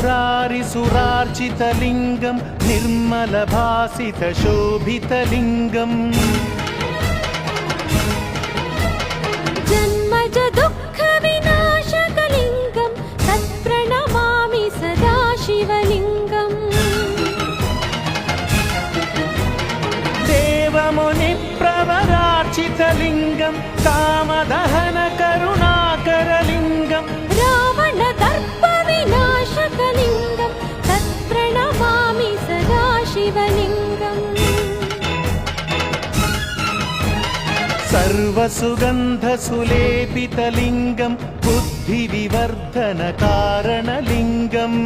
सुरारिसुरार्चितलिङ्गं निर्मलभासितशोभितलिङ्गम् जन्मज दुःखविनाशकलिङ्गं तत्प्रणमामि सदा शिवलिङ्गम् देवमुनिप्रवरार्चितलिङ्गं कामदहनकरुणाकरलिङ्गम् रावणदर्पविनाशकलिङ्गं तत्प्रणमामि सदा शिवलिङ्गम् सर्वसुगन्धसुलेपितलिङ्गं बुद्धिविवर्धनकारणलिङ्गम्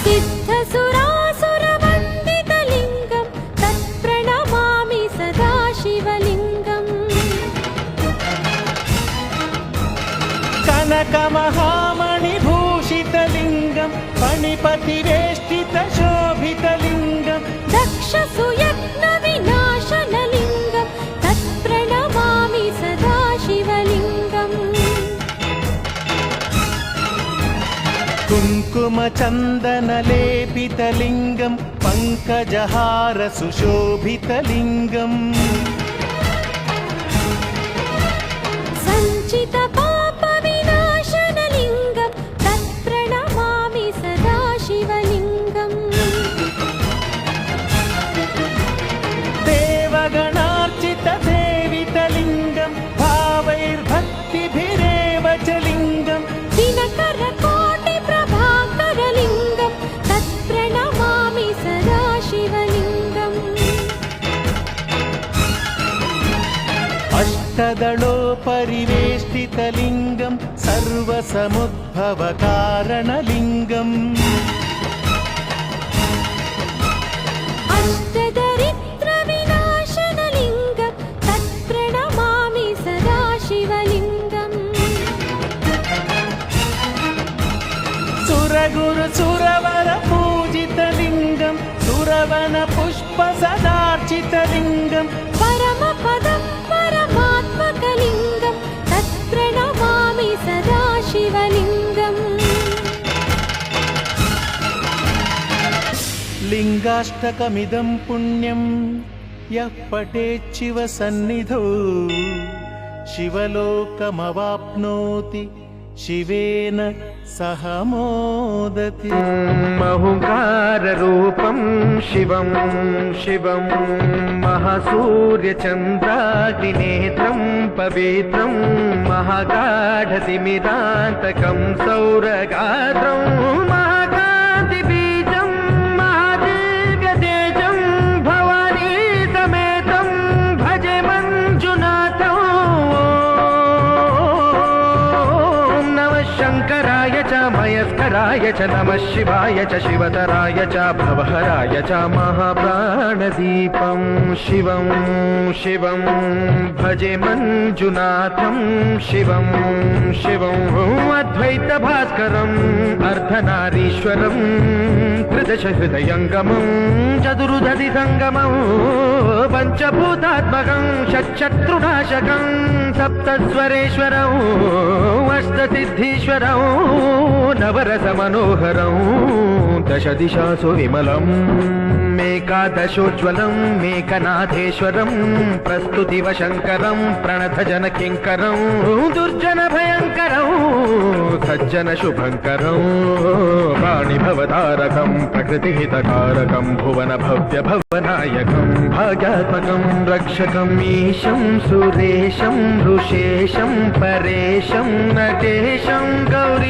सिद्धसुरासुरवन्दितलिङ्गं तत्प्रणमामि सदा शिवलिङ्गम् कनकमहामणिभूषितलिङ्गं फणिपतिवेष्टितशोभितलिङ्गं दक्षसुयज्ञविनाशनलिङ्गं तत्प्रणमामि सदा शिवलिङ्गम् कुङ्कुमचन्दनलेपितलिङ्गं पङ्कजहारसुशोभितलिङ्गम् सञ्चितपापविनाशनलिङ्गं तत्प्रणमामि सदा शिवलिङ्गम् देवगणार्चितसेवितलिङ्गं भावैर्भक्तिभिरेव च लिङ्गं दिनकरकोटिप्रभाकरलिङ्गं तत्प्रणमामि सदा शिवलिङ्गम् अष्टदलोपरिवेष्टितलिङ्गं सर्वसमुद्भवकारणलिङ्गम् अष्टदरिद्रविनाशनलिङ्गं तत्प्रणमामि सदा शिवलिङ्गम् सुरगुरुसुरवरपूजितलिङ्गं सुरवनपुष्पसदार्चितलिङ्गं परमपदं परमात्मकलिङ्गं तत्प्रणमामि सदा शिवलिङ्गम् लिङ्गाष्टकमिदं पुण्यं यः पठेच्छिवसन्निधौ शिवलोकमवाप्नोति शिवेन सह मोदति। महुकाररूपं शिवं शिवं महासूर्यचन्द्राग्निनेत्रं पवित्रं महागाढतिमिरान्तकं सौरगात्रं महाकान्तिबीजं महादिव्यतेजं भवानी समेतं भजे मञ्जुनाथं। शङ्कराय च मयस्कराय च नमः शिवाय च शिवतराय च भवहराय च महाप्राणदीपं शिवं शिवं भजे मञ्जुनाथं शिवं शिवं अद्वैतभास्करम् अर्धनारीश्वरं त्रिदशहृदयङ्गमं चतुर्दधिसङ्गमं पञ्चभूतात्मकं षट्शत्रुनाशकं सप्तस्वरेश्वरं अष्टसिद्धीश्वरं नवरसमनोहरं दशदिशासु विमलम् मेकादशोज्ज्वलं मेकनाथेश्वरं प्रस्तुतिवशङ्करं प्रणतजनकिङ्करं दुर्जनभयङ्करं सज्जनशुभङ्करं वाणिभवतारकं प्रकृतिहितकारकं भुवनभव्यभवनायकं भाग्यात्मकं रक्षकम् ईशं सुरेशं ऋषेशं परेशं नटेशं गौरी